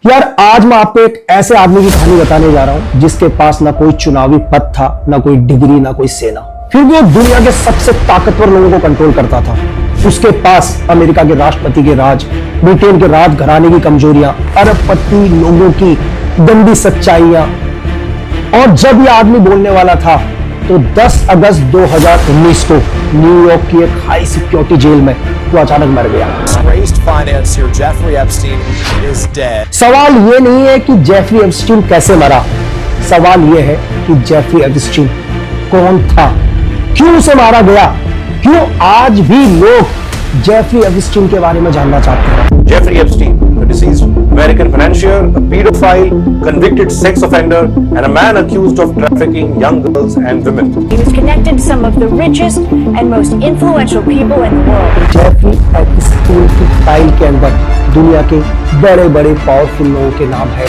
यार आज मैं आपको एक ऐसे आदमी की कहानी बताने जा रहा हूं जिसके पास ना कोई चुनावी पद था, ना कोई डिग्री, ना कोई सेना, फिर भी वो दुनिया के सबसे ताकतवर लोगों को कंट्रोल करता था। उसके पास अमेरिका के राष्ट्रपति के राज, ब्रिटेन के राजघराने की कमजोरियां, अरबपति लोगों की गंदी सच्चाइयां। और जब यह आदमी बोलने वाला था तो 10 अगस्त 2019 को न्यूयॉर्क की एक हाई सिक्योरिटी जेल में वो अचानक मर गया। सवाल ये नहीं है कि जेफरी एप्स्टीन कैसे मरा, सवाल ये है कि जेफरी एप्स्टीन कौन था, क्यों उसे मारा गया, क्यों आज भी लोग जेफरी एप्स्टीन के बारे में जानना चाहते हैं। Jeffrey Epstein, the deceased American financier, a pedophile, convicted sex offender, and a man accused of trafficking young girls and women. He was connected to some of the richest and most influential people in the world. Jeffrey Epstein की file के अंदर दुनिया के बड़े बड़े powerful लोगों के नाम है।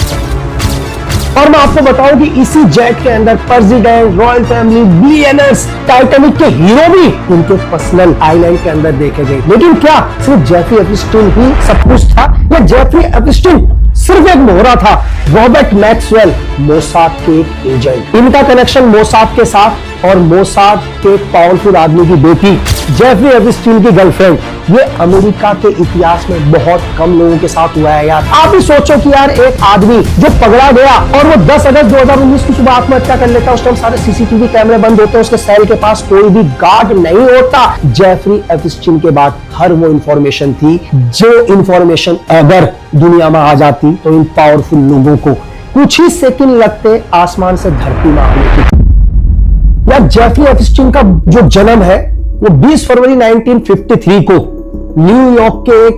और मैं आपको बताऊं कि इसी जेट के अंदर president, royal family, billionaires, Titanic के हीरो भी उनके पर्सनल आइलैंड के अंदर देखे गए। लेकिन क्या सिर्फ जेफरी एप्स्टीन ही सब कुछ था, या जेफरी एप्स्टीन सिर्फ एक मोहरा था? रॉबर्ट मैक्सवेल मोसाद के एक एजेंट, इनका कनेक्शन मोसाद के साथ और मोसाद के एक पावरफुल आदमी की बेटी जेफरी एप्स्टीन की गर्लफ्रेंड, ये अमेरिका के इतिहास में बहुत कम लोगों के साथ हुआ है। यार आप ही सोचो कि यार एक आदमी जो पकड़ा गया और वो 10 अगस्त 2019 की सुबह आत्महत्या कर लेता, उस टाइम सारे सीसीटीवी कैमरे बंद होते हैं, उसके सेल के पास कोई भी गार्ड नहीं होता। जेफरी एप्स्टीन के बाद हर वो इंफॉर्मेशन थी जो इंफॉर्मेशन अगर दुनिया में आ जाती तो इन पावरफुल लोगों को कुछ ही सेकंड लगते आसमान से धरती में आने की। यार जेफरी एप्स्टीन का जो जन्म है वो 20 फरवरी 1953 को न्यूयॉर्क के एक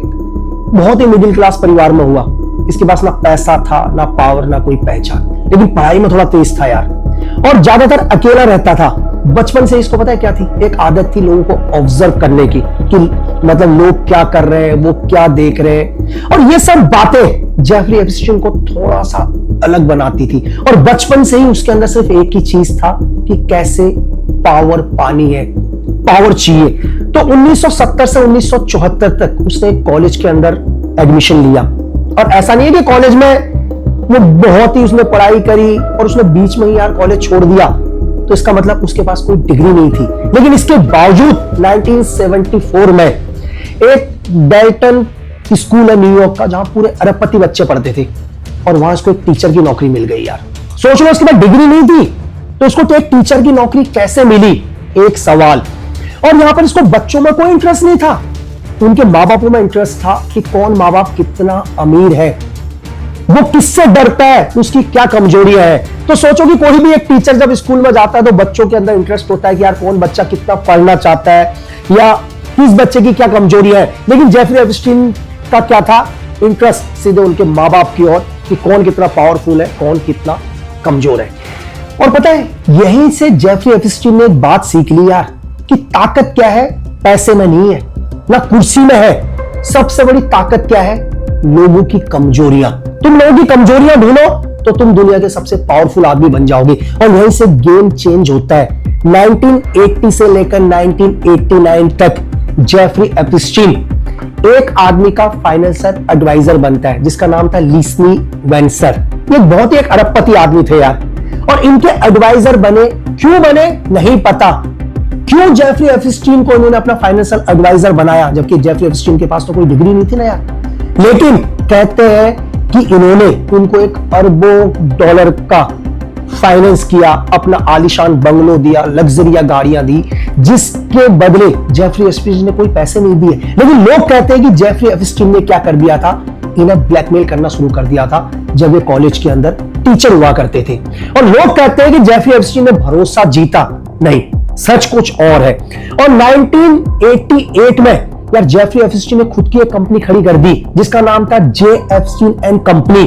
बहुत ही मिडिल क्लास परिवार में हुआ। इसके पास ना पैसा था, ना पावर, ना कोई पहचान, लेकिन पढ़ाई में थोड़ा तेज था यार, और ज्यादातर अकेला रहता था। बचपन से इसको पता है क्या थी, एक आदत थी लोगों को ऑब्जर्व करने की, कि मतलब लोग क्या कर रहे हैं, वो क्या देख रहे हैं, और ये सब बातें जेफरी एप्स्टीन को थोड़ा सा अलग बनाती थी। और बचपन से ही उसके अंदर सिर्फ एक ही चीज था कि कैसे पावर पानी है, पावर चाहिए। तो 1970 से 1974 तक उसने एक कॉलेज के अंदर एडमिशन लिया, और ऐसा नहीं है कि कॉलेज में वो बहुत ही उसने पढ़ाई करी और उसने बीच में ही यार कॉलेज छोड़ दिया, तो इसका मतलब उसके पास कोई डिग्री नहीं थी। लेकिन इसके बावजूद 1974 में एक डेल्टन स्कूल है न्यूयॉर्क का, जहां पूरे अरबपति बच्चे पढ़ते थे, और वहां उसको एक टीचर की नौकरी मिल गई। यार सोच लो, उसके पास डिग्री नहीं थी तो उसको तो एक टीचर की नौकरी कैसे मिली, एक सवाल। और यहां पर इसको बच्चों में कोई इंटरेस्ट नहीं था, उनके माँ बापों में इंटरेस्ट था कि कौन माँ बाप कितना अमीर है, वो किससे डरता है, उसकी क्या कमजोरियां है। तो सोचो कि कोई भी एक टीचर जब स्कूल में जाता है तो बच्चों के अंदर इंटरेस्ट होता है कि यार कौन बच्चा कितना पढ़ना चाहता है, या किस बच्चे की क्या कमजोरियां है। लेकिन जेफरी एप्स्टीन का क्या था, इंटरेस्ट सीधे उनके माँ बाप की ओर, कि कौन कितना पावरफुल है, कौन कितना कमजोर है। और पता है, यहीं से जेफरी एप्स्टीन ने एक बात सीख ली यार, कि ताकत क्या है, पैसे में नहीं है, ना कुर्सी में है, सबसे बड़ी ताकत क्या है, लोगों की कमजोरियां। तुम लोगों की कमजोरियां ढूंढो तो तुम दुनिया के सबसे पावरफुल आदमी बन जाओगे। और यहीं से गेम चेंज होता है। 1980 से लेकर 1989 तक जेफरी एप्स्टीन एक आदमी का फाइनेंशियल एडवाइजर बनता है जिसका नाम था लिस्नी वेंसर। ये बहुत ही एक अरबपति आदमी थे यार, और इनके एडवाइजर बने, क्यों बने नहीं पता, क्यों जेफरी एप्स्टीन को इन्होंने अपना फाइनेंशियल एडवाइजर बनाया, जबकि जेफरी एप्स्टीन के पास तो कोई डिग्री नहीं थी ना यार। लेकिन कहते हैं कि इन्होंने उनको एक अरबों डॉलर का फाइनेंस किया, अपना आलीशान बंगलो दिया, लग्जरिया गाड़ियां दी, जिसके बदले जेफरी एप्स्टीन ने कोई पैसे नहीं दिए। लेकिन लोग कहते हैं कि जेफरी एप्स्टीन ने क्या कर दिया था, इन्हें ब्लैकमेल करना शुरू कर दिया था जब वे कॉलेज के अंदर टीचर हुआ करते थे। और लोग कहते हैं कि जेफरी एप्स्टीन ने भरोसा जीता, नहीं, सच कुछ और है। और 1988 में यार जेफरी एप्स्टीन ने खुद की एक कंपनी खड़ी कर दी जिसका नाम था जे एप्स्टीन एंड कंपनी।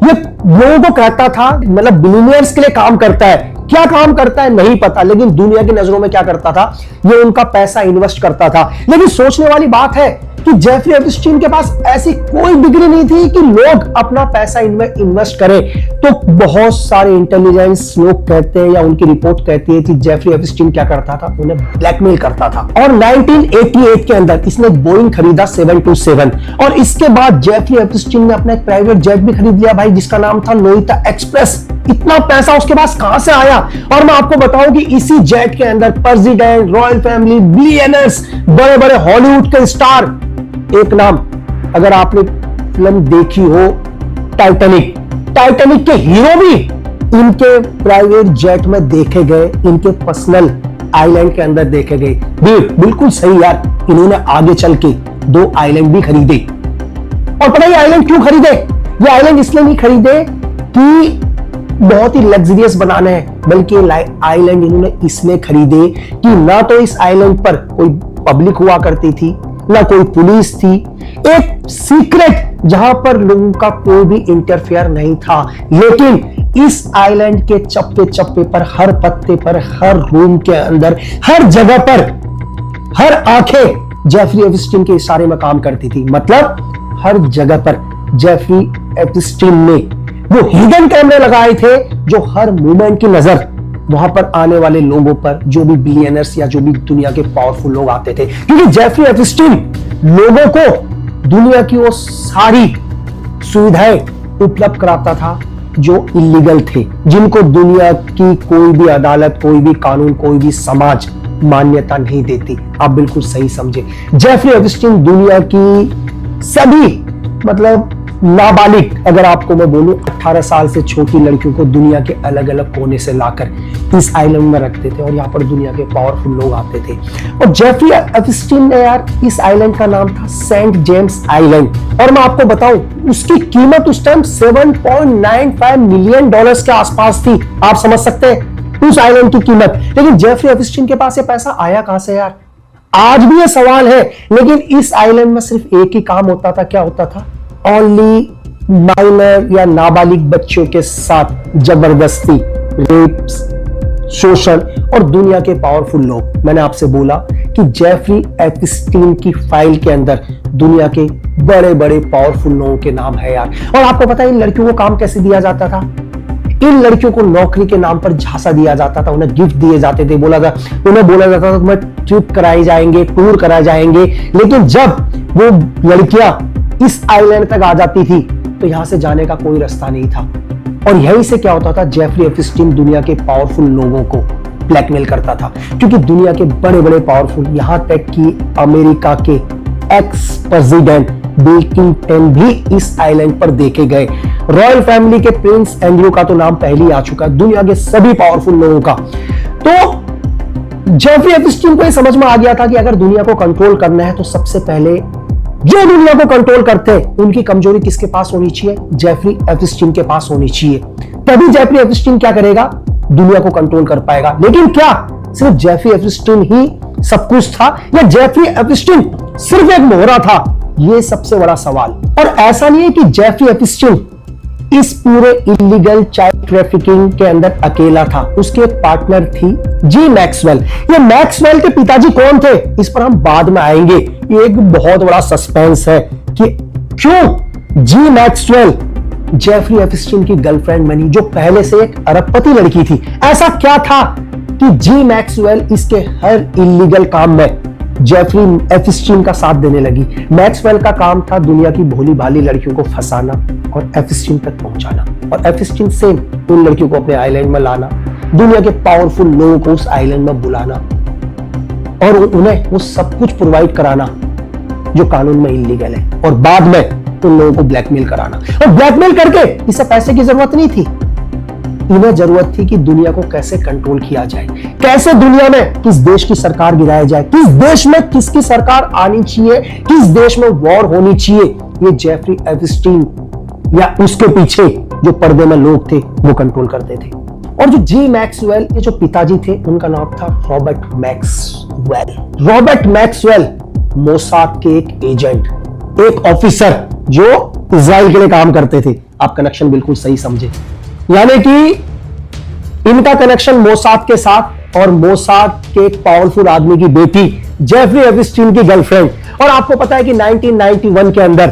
ये लोगों को कहता था, मतलब बिलियनियर्स के लिए काम करता है, क्या काम करता है नहीं पता, लेकिन दुनिया की नजरों में क्या करता था, ये उनका पैसा इन्वेस्ट करता था। लेकिन सोचने वाली बात है कि जेफरी एप्स्टीन के पास ऐसी कोई डिग्री नहीं थी कि लोग अपना पैसा इनमें इन्वेस्ट करें। तो बहुत सारे इंटेलिजेंस लोग कहते हैं या उनकी रिपोर्ट कहती है कि जेफरी एप्स्टीन क्या करता था, उन्हें ब्लैकमेल करता था। और 1988 के अंदर इसने बोइंग खरीदा 727 और इसके बाद जेफरी एप्स्टीन ने अपना एक प्राइवेट जेट भी खरीद लिया भाई, जिसका नाम था लोहिता एक्सप्रेस। इतना पैसा उसके पास कहां से आया? और मैं आपको बताऊं कि इसी जेट के अंदर प्रेसिडेंट, रॉयल फैमिली, बिलियनर्स, बड़े बड़े हॉलीवुड के स्टार, एक नाम अगर आपने फिल्म देखी हो टाइटैनिक, टाइटैनिक के हीरो भी इनके प्राइवेट जेट में देखे गए, इनके पर्सनल आइलैंड के अंदर देखे गए। बिल्कुल सही यार, इन्होंने आगे चल के 2 आइलैंड भी खरीदे। और पता है आइलैंड क्यों खरीदे? ये आइलैंड इसलिए नहीं खरीदे कि बहुत ही लग्जरियस बनाने हैं, बल्कि आइलैंड इन्होंने इसलिए खरीदे कि ना तो इस आइलैंड पर कोई पब्लिक हुआ करती थी, ना कोई पुलिस थी, एक सीक्रेट जहां पर लोगों का कोई भी इंटरफेयर नहीं था। लेकिन इस आइलैंड के चप्पे चप्पे पर, हर पत्ते पर, हर रूम के अंदर, हर जगह पर, हर आंखें जेफरी एप्स्टीन के इशारे में काम करती थी। मतलब हर जगह पर जेफरी एप्स्टीन ने वो हिडन कैमरे लगाए थे जो हर मूवमेंट की नजर वहां पर आने वाले लोगों पर, जो भी बिलियनर्स या जो भी दुनिया के पावरफुल लोग आते थे। क्योंकि जेफरी एप्स्टीन लोगों को दुनिया की वो सारी सुविधाएं उपलब्ध कराता था जो इलीगल थे, जिनको दुनिया की कोई भी अदालत, कोई भी कानून, कोई भी समाज मान्यता नहीं देती। आप बिल्कुल सही समझे। जेफरी एप्स्टीन दुनिया की सभी, मतलब नाबालिग, अगर आपको मैं बोलूं 18 साल से छोटी लड़कियों को दुनिया के अलग अलग कोने से लाकर इस आइलैंड में रखते थे और यहाँ पर दुनिया के पावरफुल लोग आते थे। और जेफरी एप्स्टीन ने यार, इस आइलैंड का नाम था सेंट जेम्स आइलैंड। और मैं आपको बताऊं उसकी कीमत उस टाइम $7.95 मिलियन के आसपास थी। आप समझ सकते हैं उस आइलैंड की कीमत। लेकिन जेफरी एप्स्टीन के पास ये पैसा आया कहां से यार? आज भी ये सवाल है। लेकिन इस आइलैंड में सिर्फ एक ही काम होता था। क्या होता था? ओनली माइनर या नाबालिग बच्चों के साथ जबरदस्ती, रेप्स, शोषण और दुनिया के पावरफुल लोग। मैंने आपसे बोला कि जेफरी एप्स्टीन की फाइल के अंदर दुनिया के बड़े बड़े पावरफुल लोगों के नाम है यार। और आपको पता है इन लड़कियों को काम कैसे दिया जाता था? इन लड़कियों को नौकरी के नाम पर झांसा दिया जाता था, उन्हें गिफ्ट दिए जाते थे, उन्हें बोला जाता था तुम्हें ट्रिप कराए जाएंगे, टूर कराए जाएंगे। लेकिन जब वो लड़कियां इस आइलैंड तक आ जाती थी तो यहां से जाने का कोई रास्ता नहीं था। और यहीं से क्या होता था? जेफरी एप्स्टीन दुनिया के पावरफुल लोगों को ब्लैकमेल करता था। क्योंकि दुनिया के बड़े बड़े पावरफुल, यहां तक कि अमेरिका के एक्स प्रेसिडेंट बिल क्लिंटन भी इस आइलैंड पर देखे गए। रॉयल फैमिली के प्रिंस एंड्रयू का तो नाम पहले ही आ चुका है, दुनिया के सभी पावरफुल लोगों का। तो जेफरी एप्स्टीन को यह समझ में आ गया था कि अगर दुनिया को कंट्रोल करना है तो सबसे पहले जो दुनिया को कंट्रोल करते हैं उनकी कमजोरी किसके पास होनी चाहिए? जेफरी एप्स्टीन के पास होनी चाहिए। तभी जेफरी एप्स्टीन क्या करेगा? दुनिया को कंट्रोल कर पाएगा। लेकिन क्या सिर्फ जेफरी एप्स्टीन ही सब कुछ था या जेफरी एप्स्टीन सिर्फ एक मोहरा था? यह सबसे बड़ा सवाल। और ऐसा नहीं है कि जेफरी एप्स्टीन इस पूरे इलीगल चाइल्ड ट्रैफिकिंग के अंदर अकेला था। उसके एक पार्टनर थी जी मैक्सवेल। ये मैक्सवेल के पिताजी कौन थे इस पर हम बाद में आएंगे। ये एक बहुत बड़ा सस्पेंस है कि क्यों जी मैक्सवेल जेफरी एप्स्टीन की गर्लफ्रेंड बनी, जो पहले से एक अरबपति लड़की थी। ऐसा क्या था कि जी मैक्सवेल इसके हर इलीगल काम में जेफरी एप्स्टीन का साथ देने लगी। मैक्सवेल का काम था दुनिया की भोली भाली लड़कियों को फंसाना और एप्स्टीन तक पहुंचाना, और एप्स्टीन सेम उन लड़कियों को अपने आइलैंड में लाना, दुनिया के पावरफुल लोगों को उस आइलैंड में बुलाना और उन्हें वो सब कुछ प्रोवाइड कराना जो कानून में इलीगल है, और बाद में उन लोगों को ब्लैकमेल कराना। और ब्लैकमेल करके इसे पैसे की जरूरत नहीं थी, इन्हें जरूरत थी कि दुनिया को कैसे कंट्रोल किया जाए, कैसे दुनिया में किस देश की सरकार गिराई जाए, किस देश में किसकी सरकार आनी चाहिए, किस देश में वॉर होनी चाहिए। ये जेफरी एप्स्टीन या उसके पीछे जो पर्दे में लोग थे वो कंट्रोल करते थे। और जो जी मैक्सवेल, ये जो पिताजी थे, उनका नाम था Robert Maxwell. Robert Maxwell Mossad के एक एजेंट, एक ऑफिसर जो इजराइल के लिए काम करते थे। आप कनेक्शन बिल्कुल सही समझे, यानी कि इनका कनेक्शन मोसाद के साथ, और मोसाद के एक पावरफुल आदमी की बेटी जेफरी एप्स्टीन की गर्लफ्रेंड और आपको पता है कि 1991 के अंदर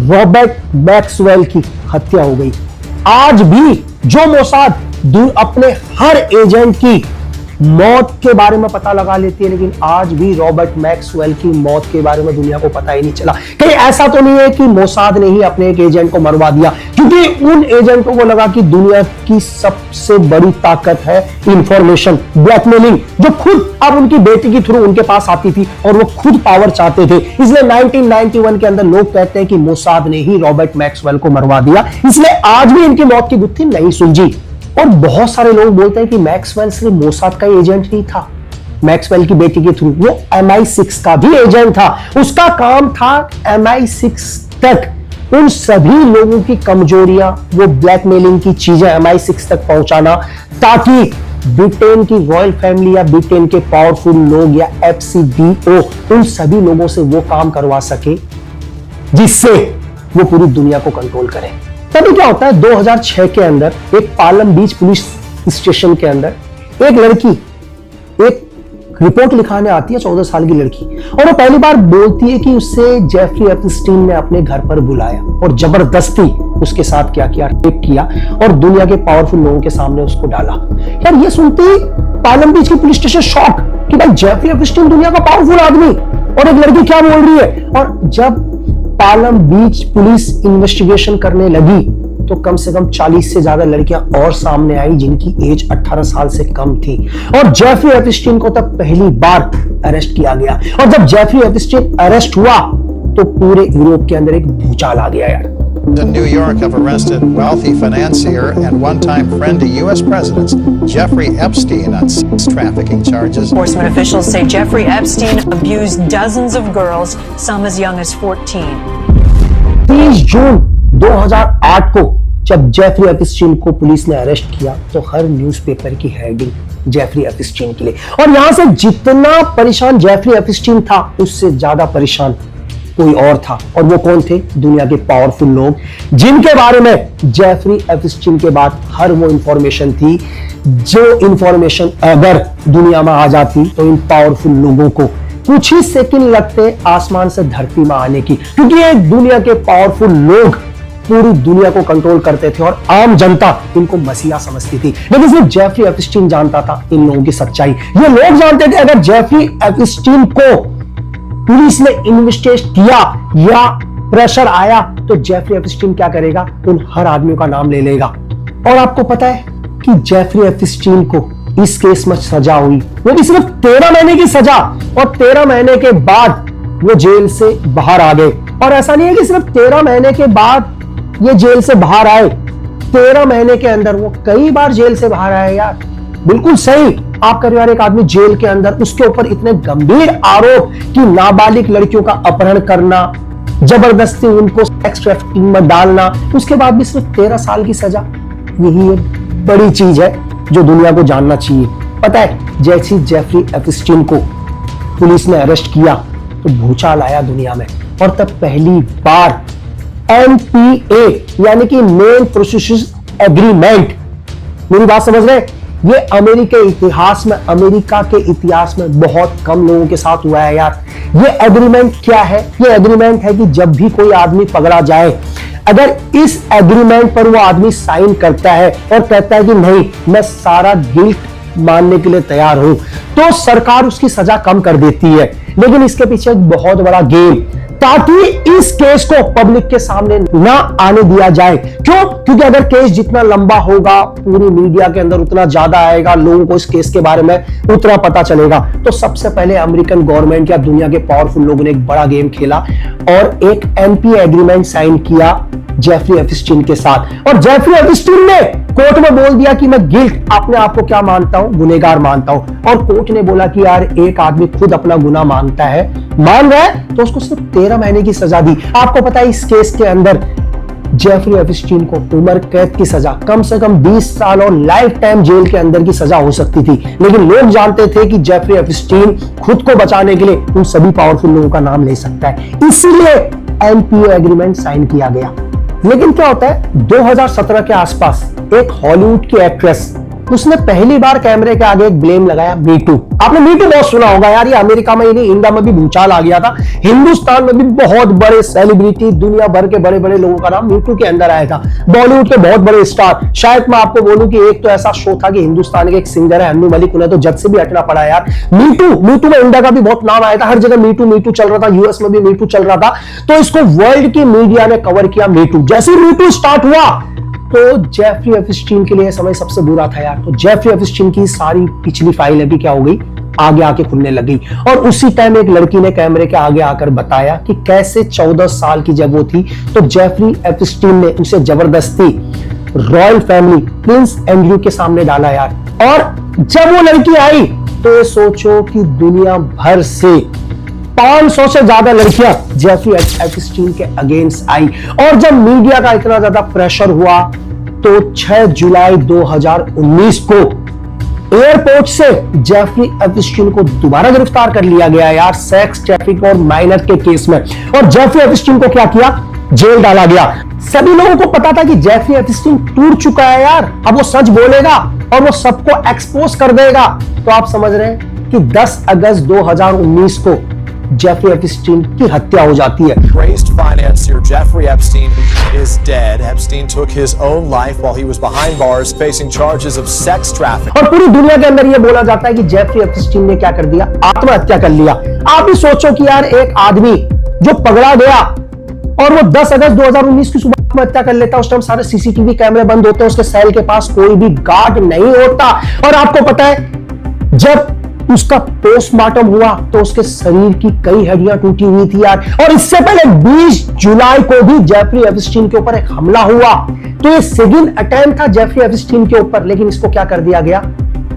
रॉबर्ट मैक्सवेल की हत्या हो गई। आज भी जो मोसाद अपने हर एजेंट की मौत के बारे में पता लगा लेती है, लेकिन आज भी रॉबर्ट मैक्सवेल की मौत के बारे में दुनिया को पता ही नहीं चला। कहीं ऐसा तो नहीं है कि मोसाद ने ही अपने एक एजेंट को मरवा दिया, क्योंकि उन एजेंटों को लगा कि दुनिया की सबसे बड़ी ताकत है इंफॉर्मेशन, ब्लैकमेलिंग, जो खुद अब उनकी बेटी के थ्रू उनके पास आती थी और वो खुद पावर चाहते थे। इसलिए 1991 के अंदर लोग कहते हैं कि मोसाद ने ही रॉबर्ट मैक्सवेल को मरवा दिया, इसलिए आज भी इनकी मौत की गुत्थी नहीं सुलझी। और बहुत सारे लोग बोलते हैं कि मैक्सवेल सिर्फ मोसाद का एजेंट नहीं था, मैक्सवेल की बेटी के थ्रू वो MI6 का भी एजेंट था। उसका काम था MI6 तक उन सभी लोगों की कमजोरियां, वो ब्लैकमेलिंग की चीजें MI6 तक पहुंचाना, ताकि ब्रिटेन की रॉयल फैमिली या ब्रिटेन के पावरफुल लोग या FCDO उन सभी लोगों से वो काम करवा सके जिससे वो पूरी दुनिया को कंट्रोल करें। तभी क्या होता है, 2006 के अंदर एक पालम बीच पुलिस स्टेशन के अंदर एक लड़की एक रिपोर्ट लिखाने आती है, 14 साल की लड़की, और वो पहली बार बोलती है कि उससे जेफरी एप्स्टीन ने अपने घर पर बुलाया और जबरदस्ती उसके साथ क्या किया, रेप किया और दुनिया के पावरफुल लोगों के सामने उसको डाला। यार ये सुनते ही पालम बीच की पुलिस स्टेशन शॉक कि भाई जेफरी एप्स्टीन दुनिया का पावरफुल आदमी और एक लड़की क्या बोल रही है। और जब पालम बीच पुलिस इन्वेस्टिगेशन करने लगी तो कम से कम 40 से ज्यादा लड़कियां और सामने आई जिनकी एज 18 साल से कम थी, और जेफरी एप्स्टीन को तब पहली बार अरेस्ट किया गया। और जब जेफरी एप्स्टीन अरेस्ट हुआ तो पूरे यूरोप के अंदर एक भूचाल आ गया यार। In New York have arrested wealthy financier and one-time friend to U.S. presidents Jeffrey Epstein on sex trafficking charges. Enforcement officials say Jeffrey Epstein abused dozens of girls, some as young as 14. 30 जून 2008 को जब Jeffrey Epstein को police ने arrest किया तो हर newspaper की heading Jeffrey Epstein के लिए, और यहां से जितना परेशान जेफरी एप्स्टीन था उससे ज्यादा परेशान कोई और था, और वो कौन थे, दुनिया के पावरफुल लोग जिनके बारे में जेफरी एप्स्टीन के बाद हर वो इंफॉर्मेशन थी जो इंफॉर्मेशन अगर दुनिया में आ जाती तो इन पावरफुल लोगों को कुछ ही सेकंड लगते आसमान से धरती में आने की, क्योंकि ये दुनिया के पावरफुल लोग पूरी दुनिया को कंट्रोल करते थे और आम जनता इनको मसीहा समझती थी। लेकिन सिर्फ जेफरी एप्स्टीन जानता था इन लोगों की सच्चाई। ये लोग जानते थे अगर जेफरी एप्स्टीन को पुलिस ने इन्वेस्टिगेट किया या प्रेशर आया तो जेफरी एप्स्टीन क्या करेगा, उन हर आदमियों का नाम ले लेगा। और आपको पता है कि जेफरी एप्स्टीन को इस केस में सजा हुई, वो भी सिर्फ 13 महीने की सजा, और 13 महीने के बाद वो जेल से बाहर आ गए। और ऐसा नहीं है कि सिर्फ 13 महीने के बाद ये जेल से बाहर आए, 13 महीने के अंदर वो कई बार जेल से बाहर आए यार। बिल्कुल सही, आप कर यार, एक आदमी जेल के अंदर, उसके ऊपर इतने गंभीर आरोप कि नाबालिग लड़कियों का अपहरण करना, जबरदस्ती उनको सेक्स ट्रैफिकिंग में डालना, उसके बाद भी सिर्फ 13 साल की सजा। यही एक बड़ी चीज है जो दुनिया को जानना चाहिए। पता है, जैसे जेफरी एप्स्टीन को पुलिस ने अरेस्ट किया तो भूचाल आया दुनिया में, और तब पहली बार MPA यानी कि मेन प्रोसिक्यूशन एग्रीमेंट, मेरी बात समझ रहे, ये अमेरिका के इतिहास में बहुत कम लोगों के साथ हुआ है यार। ये एग्रीमेंट क्या है, ये एग्रीमेंट है कि जब भी कोई आदमी पकड़ा जाए, अगर इस एग्रीमेंट पर वो आदमी साइन करता है और कहता है कि नहीं मैं सारा गिल्ट मानने के लिए तैयार हूं, तो सरकार उसकी सजा कम कर देती है। लेकिन इसके पीछे एक बहुत बड़ा गेम, ताकि इस केस को पब्लिक के सामने ना आने दिया जाए। क्यों? क्योंकि अगर केस जितना लंबा होगा पूरी मीडिया के अंदर उतना ज्यादा आएगा, लोगों को इस केस के बारे में उतना पता चलेगा। तो सबसे पहले अमेरिकन गवर्नमेंट या दुनिया के पावरफुल लोगों ने एक बड़ा गेम खेला और एक MPA एग्रीमेंट साइन किया जेफरी एप्स्टीन के साथ। और जेफरी एप्स्टीन ने कोर्ट में बोल दिया कि मैं गिल्ट अपने आप को क्या मानता हूं, गुनहगार मानता हूं। और कोर्ट ने बोला कि यार एक आदमी खुद अपना गुनाह मानता है, मान रहा है, तो उसको सिर्फ 13 महीने की सजा दी। आपको पता है इस केस के अंदर जेफरी एप्स्टीन को उम्र कैद की सजा, कम से कम 20 साल और लाइफ टाइम जेल के अंदर की सजा हो सकती थी। लेकिन लोग जानते थे कि जेफरी एप्स्टीन खुद को बचाने के लिए उन सभी पावरफुल लोगों का नाम ले सकता है, इसीलिए MPA एग्रीमेंट साइन किया गया। लेकिन क्या होता है, 2017 के आसपास एक हॉलीवुड की एक्ट्रेस उसने पहली बार कैमरे के आगे एक ब्लेम लगाया, मी टू। आपने मी टू बहुत सुना होगा यार, ये अमेरिका में ही नहीं, इंडिया में भी भूचाल आ गया था। हिंदुस्तान में भी बहुत बड़े सेलिब्रिटी, दुनिया भर के बड़े बड़े लोगों का नाम मी टू के अंदर आया था। बॉलीवुड के बहुत बड़े स्टार, शायद मैं आपको बोलूं कि एक तो ऐसा शो था कि हिंदुस्तान के एक सिंगर है अन्नू मलिक, उन्हें तो जज से भी हटना पड़ा यार। मी टू में इंडिया का भी बहुत नाम आया था, हर जगह मी टू चल रहा था, यूएस में भी मी टू चल रहा था। तो इसको वर्ल्ड की मीडिया ने कवर किया मी टू। जैसे मी टू स्टार्ट हुआ तो जेफरी एप्स्टीन के लिए समय सबसे बुरा था यार। तो जेफरी एप्स्टीन की सारी पिछली फाइल अभी क्या हो गई, आगे आके खुलने लगी। और उसी टाइम एक लड़की ने कैमरे के आगे आकर बताया कि कैसे 14 साल की जब वो थी तो जेफरी एप्स्टीन ने उसे जबरदस्ती रॉयल फैमिली प्रिंस एंड्रयू के सामने डाला यार। और जब वो लड़की आई तो ये सोचो कि दुनिया भर से 500 से ज्यादा लड़कियां जेफरी एप्स्टीन के अगेंस्ट आई। और जब मीडिया का इतना ज्यादा प्रेशर हुआ तो 6 जुलाई 2019 को एयरपोर्ट से जेफरी एप्स्टीन को दोबारा गिरफ्तार कर लिया गया यार, सेक्स ट्रैफिक और माइनर के केस में। और जेफरी एप्स्टीन को क्या किया, जेल डाला गया। सभी लोगों को पता था कि जेफरी एप्स्टीन टूट चुका है यार, अब वो सच बोलेगा और वो सबको एक्सपोज कर देगा। तो आप समझ रहे हैं कि 10 अगस्त 2019 को जेफरी एप्स्टीन की हत्या हो जाती है। Disgraced financier Jeffrey Epstein is dead. Epstein took his own life while he was behind bars facing charges of sex trafficking. और पूरी दुनिया के अंदर यह बोला जाता है कि जेफरी एप्स्टीन ने क्या कर दिया, आत्महत्या कर लिया। आप भी सोचो कि यार एक आदमी जो पकड़ा गया और वो 10 अगस्त 2019 की सुबह आत्महत्या कर लेता, उस टाइम सारे सीसीटीवी कैमरे बंद होते हैं, उसके सेल के पास कोई भी गार्ड नहीं होता। और आपको पता है जब उसका पोस्टमार्टम हुआ तो उसके शरीर की कई हड्डियां टूटी हुई थी यार। और इससे पहले 20 जुलाई को भी जेफरी एप्स्टीन के ऊपर एक हमला हुआ। तो ये सेकंड अटेम्प्ट था जेफरी एप्स्टीन के ऊपर, लेकिन इसको क्या कर दिया गया,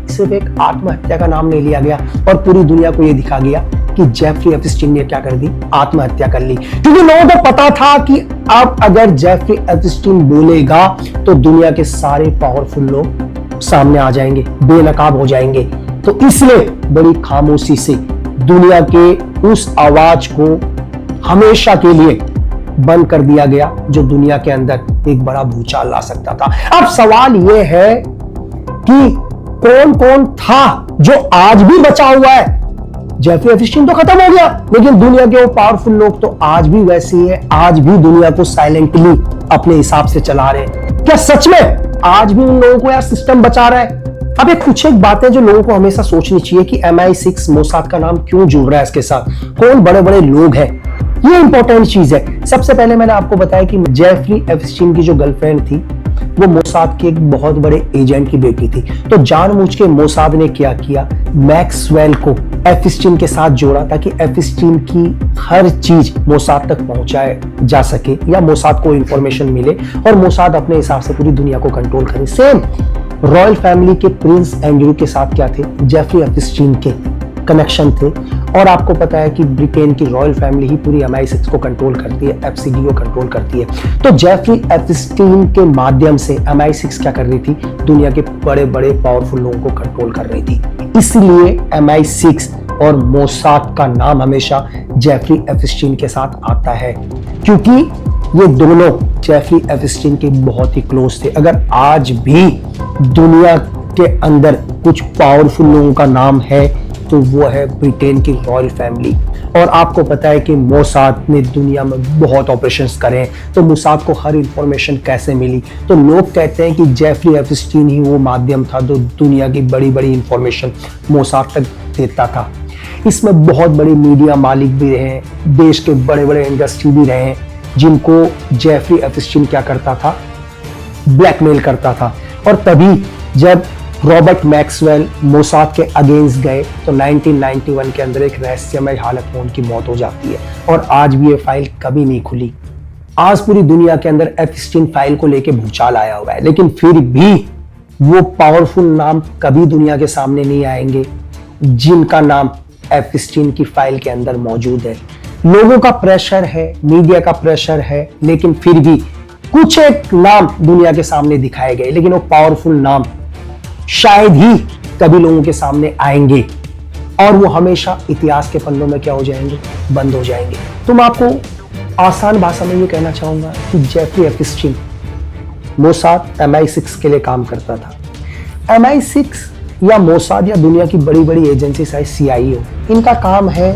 सिर्फ एक आत्महत्या का नाम नहीं लिया गया और पूरी दुनिया को यह दिखा गया कि जेफरी एप्स्टीन ने क्या कर दी, आत्महत्या कर ली। क्योंकि लोगों को पता था कि अब अगर जेफरी एप्स्टीन बोलेगा तो दुनिया के सारे पावरफुल लोग सामने आ जाएंगे, बेनकाब हो जाएंगे। तो इसलिए बड़ी खामोशी से दुनिया के उस आवाज को हमेशा के लिए बंद कर दिया गया जो दुनिया के अंदर एक बड़ा भूचाल ला सकता था। अब सवाल यह है कि कौन कौन था जो आज भी बचा हुआ है। जेफरी एप्स्टीन तो खत्म हो गया, लेकिन दुनिया के वो पावरफुल लोग तो आज भी वैसे ही है, आज भी दुनिया को साइलेंटली अपने हिसाब से चला रहे हैं। क्या सच में आज भी उन लोगों को यार सिस्टम बचा रहा है? अब एक कुछ एक बातें जो लोगों को हमेशा सोचनी चाहिए कि MI6 मोसाद का नाम क्यों जुड़ रहा है इसके साथ, कौन बड़े बड़े लोग हैं, ये इंपॉर्टेंट चीज है। सबसे पहले मैंने आपको बताया कि जेफरी एप्स्टीन की जो गर्लफ्रेंड थी वो मोसाद के एक बहुत बड़े एजेंट की बेटी थी। तो जानबूझ के मोसाद ने क्या किया, मैक्सवेल को एप्स्टीन के साथ जोड़ा ताकि एप्स्टीन की हर चीज मोसाद तक पहुंचाए जा सके या मोसाद को इंफॉर्मेशन मिले और मोसाद अपने हिसाब से पूरी दुनिया को कंट्रोल करे। सेम रॉयल फैमिली के प्रिंस एंड्रयू के साथ क्या थे, जेफरी एप्स्टीन के कनेक्शन थे। और आपको पता है कि ब्रिटेन की रॉयल फैमिली ही पूरी MI6 को कंट्रोल करती है, FCD को कंट्रोल करती है। तो जेफरी एप्स्टीन के माध्यम से MI6 क्या कर रही थी, दुनिया के बड़े बड़े पावरफुल लोगों को कंट्रोल कर रही थी। इसलिए MI6 और मोसाद का नाम हमेशा जेफरी एप्स्टीन के साथ आता है, क्योंकि ये दोनों जेफरी एप्स्टीन के बहुत ही क्लोज थे। अगर आज भी दुनिया के अंदर कुछ पावरफुल लोगों का नाम है तो वो है ब्रिटेन की रॉयल फैमिली। और आपको पता है कि मोसाद ने दुनिया में बहुत ऑपरेशंस करे हैं, तो मोसाद को हर इंफॉर्मेशन कैसे मिली, तो लोग कहते हैं कि जेफरी एप्स्टीन ही वो माध्यम था जो दुनिया की बड़ी बड़ी इंफॉर्मेशन मोसाद तक देता था। इसमें बहुत बड़े मीडिया मालिक भी रहे हैं, देश के बड़े बड़े इंडस्ट्री भी रहे हैं, जिनको जेफरी एप्स्टीन क्या करता था, ब्लैकमेल करता था। और तभी जब रॉबर्ट मैक्सवेल मोसाद के अगेंस्ट गए तो 1991 के अंदर एक रहस्यमय हालत में उनकी मौत हो जाती है। और आज भी ये फाइल कभी नहीं खुली। आज पूरी दुनिया के अंदर एप्स्टीन फाइल को लेके भूचाल आया हुआ है, लेकिन फिर भी वो पावरफुल नाम कभी दुनिया के सामने नहीं आएंगे जिनका नाम एप्स्टीन की फाइल के अंदर मौजूद है। लोगों का प्रेशर है, मीडिया का प्रेशर है, लेकिन फिर भी कुछ एक नाम दुनिया के सामने दिखाए गए, लेकिन वो पावरफुल नाम शायद ही कभी लोगों के सामने आएंगे और वो हमेशा इतिहास के पन्नों में क्या हो जाएंगे, बंद हो जाएंगे। तो मैं आपको आसान भाषा में ये कहना चाहूंगा कि जेफरी एप्स्टीन मोसाद MI6 के लिए काम करता था। MI6 या मोसाद या दुनिया की बड़ी बड़ी एजेंसी चाहे CIA हो, इनका काम है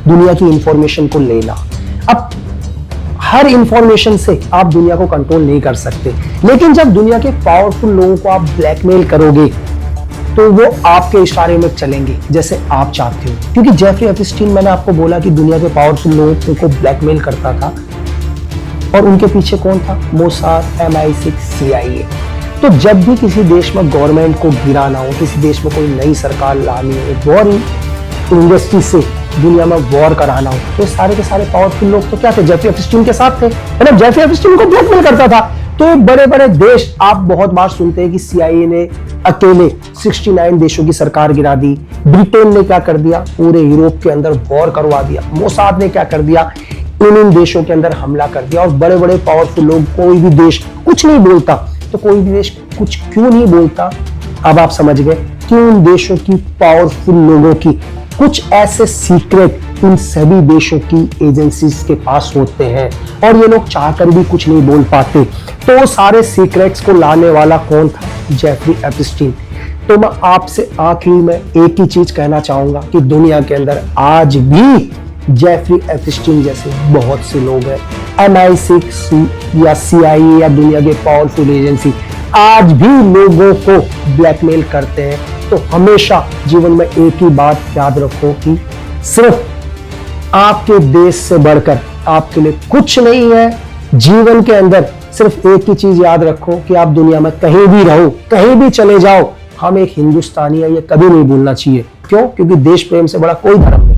दुनिया की इंफॉर्मेशन को लेना। अब हर इंफॉर्मेशन से आप दुनिया को कंट्रोल नहीं कर सकते, लेकिन जब दुनिया के पावरफुल लोगों को आप ब्लैकमेल करोगे तो वो आपके इशारे में चलेंगे जैसे आप चाहते हो। क्योंकि जेफरी एप्स्टीन, मैंने आपको बोला कि दुनिया के पावरफुल लोगों को ब्लैकमेल करता था, और उनके पीछे कौन था? Mossad, MI6, CIA। तो जब भी किसी देश में गवर्नमेंट को गिराना हो, किसी देश में कोई नई सरकार लानी हो, वॉर इंडस्ट्री से दुनिया में वॉर कराना हो, तो सारे के सारे पावरफुल लोग तो क्या थे? जेफरी एप्स्टीन के साथ थे। मतलब जेफरी एप्स्टीन को ब्लैकमेल करता था। तो बड़े बड़े देश, आप बहुत बार सुनते हैं कि CIA ने अकेले 69 देशों की सरकार गिरा दी। ब्रिटेन ने क्या कर दिया? पूरे यूरोप के अंदर वॉर करवा दिया। मोसाद ने क्या कर दिया? इन देशों के अंदर हमला कर दिया। और बड़े बड़े पावरफुल लोग, कोई भी देश कुछ नहीं बोलता। तो कोई भी देश कुछ क्यों नहीं बोलता? अब आप समझ गए कि उन देशों की पावरफुल लोगों की कुछ ऐसे सीक्रेट इन सभी देशों की एजेंसीज के पास होते हैं, और ये लोग चाहकर भी कुछ नहीं बोल पाते। तो वो सारे सीक्रेट्स को लाने वाला कौन था? Jeffrey Epstein. तो मैं आपसे आखिरी में एक ही चीज कहना चाहूंगा कि दुनिया के अंदर आज भी जेफरी एप्स्टीन जैसे बहुत से लोग हैं। MI6 या CIA या दुनिया के पावरफुल एजेंसी आज भी लोगों को ब्लैकमेल करते हैं। तो हमेशा जीवन में एक ही बात याद रखो कि सिर्फ आपके देश से बढ़कर आपके लिए कुछ नहीं है। जीवन के अंदर सिर्फ एक ही चीज याद रखो कि आप दुनिया में कहीं भी रहो, कहीं भी चले जाओ, हम एक हिंदुस्तानी है, ये कभी नहीं भूलना चाहिए। क्यों? क्योंकि देश प्रेम से बड़ा कोई धर्म नहीं।